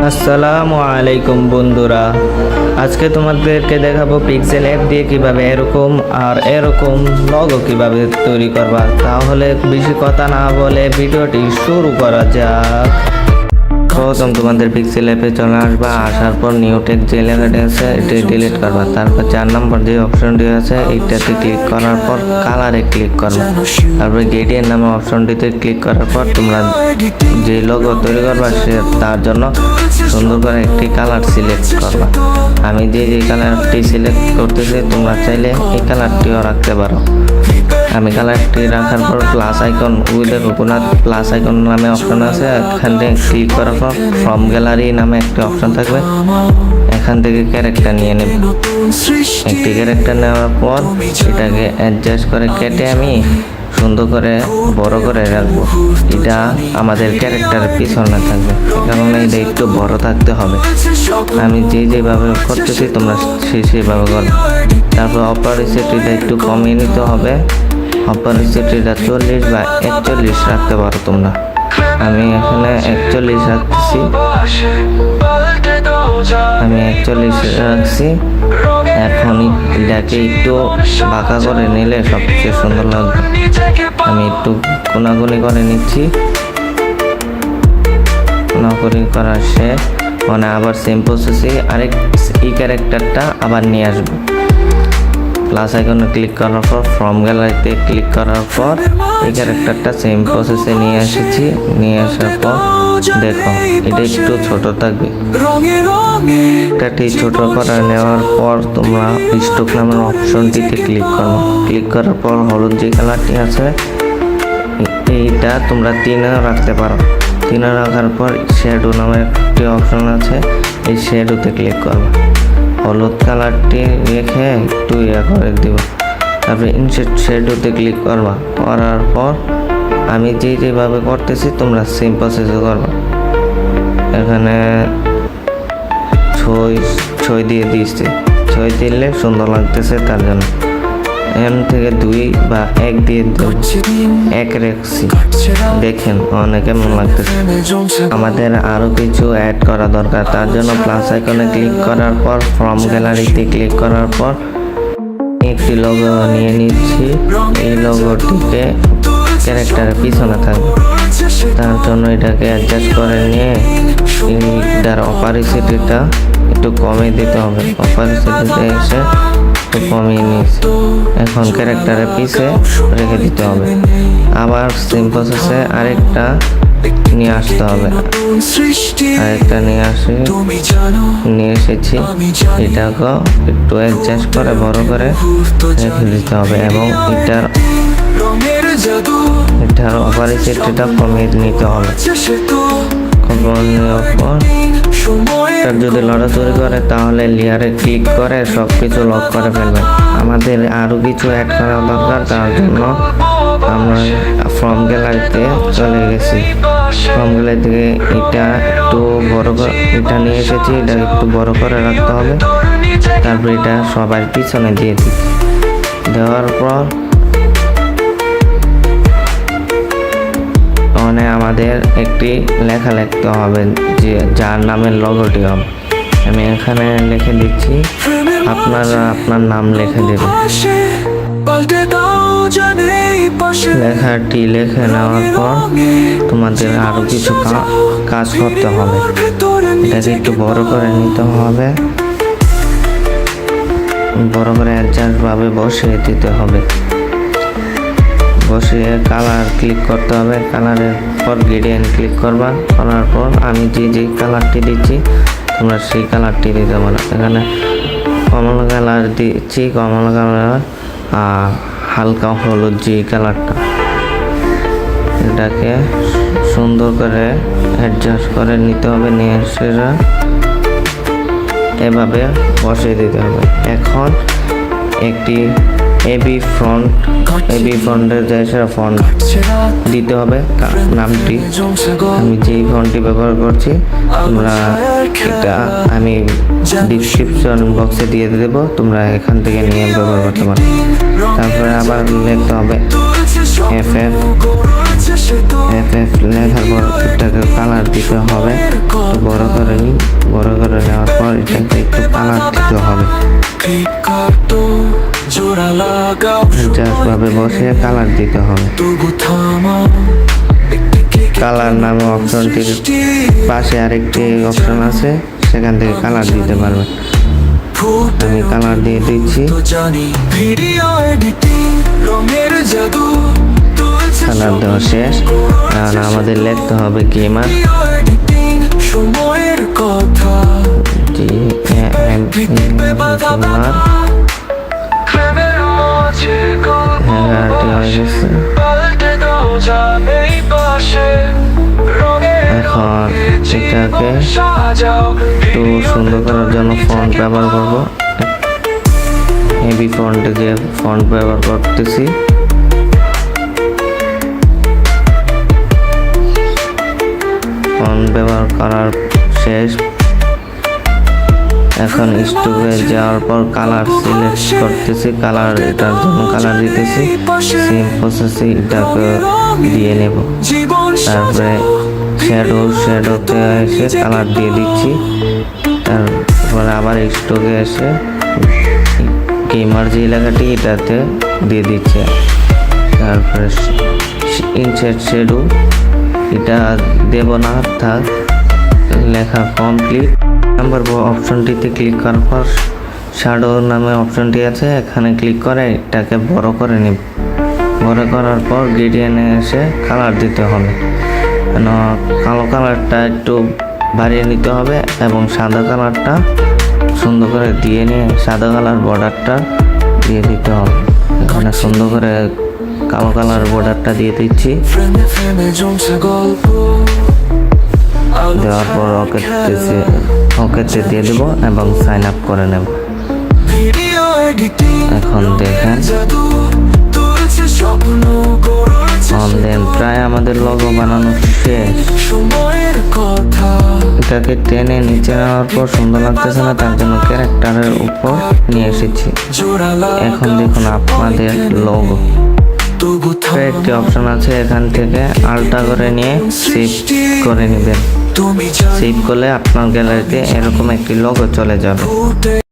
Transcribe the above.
আসসালামু আলাইকুম বন্ধুরা, আজকে তোমাদেরকে দেখাবো পিক্সেল অ্যাপ দিয়ে কিভাবে এরকম আর এরকম লোগো কিভাবে তৈরি করবা। তাহলে বেশি কথা না বলে ভিডিওটি শুরু করা যাক। প্রথম তোমাদের পিক্সেল অ্যাপে চলে আসবা, আসার পর নিউ টেক্সট যে লেখাটি আছে এটি ডিলিট করবা। তারপর 4 নম্বর যে অপশনটি আছে এইটাতে ক্লিক করার পর কালারে ক্লিক করবা। তারপর গ্রেডিয়েন্ট নামে অপশনটিতে ক্লিক করার পর তোমরা যে লোগো তৈরি করবা সে তার জন্য সুন্দর করে একটি কালার সিলেক্ট করবা। আমি যে কালারটি সিলেক্ট করতেছি তোমরা চাইলে এই কালারটিও রাখতে পারো। আমি কালারটি রাখার পর plus icon coconut plus icon নামে অপশন আছে, এখান থেকে ক্লিক করার পর ফ্রম গ্যালারি নামে একটি অপশন থাকবে, এখান থেকে ক্যারেক্টার নিয়ে নেব। একটি ক্যারেক্টার নেওয়ার পর এটাকে অ্যাডজাস্ট করে কেটে আমি সুন্দর করে বড় করে রাখবো। এটা আমাদের ক্যারেক্টারের পিছনে থাকবে, কারণে এটা একটু বড় থাকতে হবে। আমি যেভাবে করতেছি তোমরা সেইভাবে করবে। তারপর অপারেসিটিটা একটু কমিয়ে নিতে হবে। অপারেসিটিটা 40 বা 41 রাখতে পারো তোমরা। আমি এখানে 41 রাখছি। এখন এটাকে একটু বাঁকা করে নিলে সবচেয়ে সুন্দর লাগবে। আমি একটু কোনাকুনি করে নিচ্ছি। কোনাকুনি করার শেষ, মানে আবার সেম প্রসেসে এই ক্যারেক্টারটা আবার নিয়ে আসবো। প্লাস আইকনে ক্লিক করার পর ফ্রম গ্যালারিতে ক্লিক করার পর এই ক্যারেক্টারটা সেম প্রসেসে নিয়ে এসেছি। নিয়ে আসার পর দেখো এটা একটু ছোট থাকবে। এটাটি ছোট করে নেওয়ার পর তোমরা স্টক নামের অপশনটিতে ক্লিক করো। ক্লিক করার পর হলুদ যে কালারটি আছে এইটা তোমরা 3-এ রাখতে পারো। 3-এ রাখার পর শ্যাডো নামের একটি অপশন আছে, এই শ্যাডোতে ক্লিক করো। হলুদ কালারটি রেখে একটু করে দিব। তারপরে ইনসেট শ্যাডোতে ক্লিক করবা। করার পর আমি যেভাবে করতেছি তোমরা সেম প্রসেসে করবা। এখানে ছয় দিয়ে দিয়েছে, 6 দিলে সুন্দর লাগতেছে তার জন্য। এখান থেকে 2 বা 1 দিয়ে 1 রেখেছি। দেখেন অনেক কেমন লাগতেছে। আমাদের আরো কিছু অ্যাড করা দরকার, তার জন্য প্লাস আইকনে ক্লিক করার পর ফ্রম গ্যালারিতে ক্লিক করার পর একটি লোগো নিয়ে নিচ্ছি। এই লোগোটিকে ক্যারেক্টারের পিছনে থাকবে, তার জন্য এটাকে অ্যাডজাস্ট করে নিয়ে এটার অপারেসিটিটা একটু কমিয়ে দিতে হবে। অপারেসিটিতে এসে একটু কমিয়ে নিয়েছি। এখন ক্যারেক্টারের পিছে রেখে দিতে হবে। আবার সেম প্রসেসে আরেকটা নিয়ে আসতে হবে। আরেকটা নিয়ে এসেছি। এটাকে একটু অ্যাডজাস্ট করে বড় করে রেখে দিতে হবে এবং এটার অপারেসিটিটা কমিয়ে নিতে হবে। যদি লড়াচড়ি করে তাহলে লেয়ারে ক্লিক করে সবকিছু লক করে ফেলবেন। আমাদের আরো কিছু অ্যাড করা দরকার, তার জন্য আমরা ফ্রম গ্যালারিতে চলে গেছি। ফ্রম গ্যালারি থেকে এটা নিয়ে এসেছি, এটা একটু বড় করে রাখতে হবে। তারপর এটা সবার পিছনে দিয়ে দিই। দেওয়ার পর আমাদের একটি লেখা লিখতে হবে যে যার নামের লোগোটি হবে। আমি এখানে লিখে দিচ্ছি, আপনারা আপনার নাম লিখে দেবেন। লেখাটি লিখে নেওয়ার পর তোমাদের আরো কিছু কাজ করতে হবে। এটাকে একটু বড় করে নিতে হবে, বড় করে অ্যাডজাস্ট ভাবে বসিয়ে দিতে হবে। বসিয়ে কালার ক্লিক করতে হবে। কালারের পর গ্রেডিয়েন্ট ক্লিক করবা। করার পর আমি যে কালারটি দিচ্ছি তোমরা সেই কালারটি দিতে পারো। এখানে কমলা কালার দিচ্ছি, কমলা কালার আর হালকা হলুদ যে কালারটা, এটাকে সুন্দর করে অ্যাডজাস্ট করে নিতে হবে। নিয়ে সেটা এভাবে বসিয়ে দিতে হবে। এখন একটি এবি ফ্রন্টের জায়গায় ফন্ট দিতে হবে নামটি। আমি যেই ফন্টটি ব্যবহার করছি তোমরা এটা আমি ডিসক্রিপশন বক্সে দিয়ে দেবো, তোমরা এখান থেকে নিয়ে ব্যবহার করতে পারো। তারপরে আবার লিখতে হবে FF লেখার পর এটাকে কালার দিতে হবে, বড় করে নিই। ভাবে বসে কালার দিতে হবে। কালার নামে অপশনটির পাশে আরেকটি অপশন আছে, সেখান থেকে কালার দিতে পারবে। আমি কালার দিয়ে দিচ্ছি। কালার দেওয়া শেষ। কারণ আমাদের লিখতে হবে গেমার, এখন এটাকে একটু সুন্দর করার জন্য ফন্ট ব্যবহার করব। হেভি ফন্টে যে ফন্ট ব্যবহার করতেছি। ফন্ট ব্যবহার করার শেষ। এখন স্টোকে যাওয়ার পর কালার সিলেক্ট করতেছি। কালার এটার জন্য কালার দিতেছি। সেম প্রসেসে এটাকে দিয়ে নেব। তারপরে শ্যাডোতে এসে কালার দিয়ে দিচ্ছি। তারপরে আবার স্টোকে এসে গেমার যে এলাকাটি এটাতে দিয়ে দিচ্ছে। তারপরে ইনসার্ট শ্যাডো এটা দেব না, থাক। লেখা কমপ্লিট। নাম্বার অপশনটিতে ক্লিক করার পর শ্যাডো নামে অপশনটি আছে, এখানে ক্লিক করে এটাকে বড় করে নিব। বড় করার পর গ্রেডিয়েন্টে এসে কালার দিতে হবে। কালো কালারটা একটু বাড়িয়ে নিতে হবে এবং সাদা কালারটা সুন্দর করে দিয়ে নিয়ে সাদা কালার বর্ডারটা দিয়ে দিতে হবে। এখানে সুন্দর করে কালো কালার বর্ডারটা দিয়ে দিচ্ছি। দেওয়ার পর ওকেতে দিয়ে দেব এবং সাইন আপ করে নেব। এখন দেখেন প্রায় আমাদের লোগো বানানো শেষ। এটাকে টেনে নিচে নেওয়ার পর সুন্দর লাগতেছে না, তার জন্য ক্যারেক্টারের উপর নিয়ে এসেছি। এখন দেখুন আপনাদের লোগো। একটি অপশন আছে, এখান থেকে আলটা করে নিয়ে সেভ করে নেবেন। সেভ করলে আপনার গ্যালারিতে এরকম একটি লোগো চলে যাবে।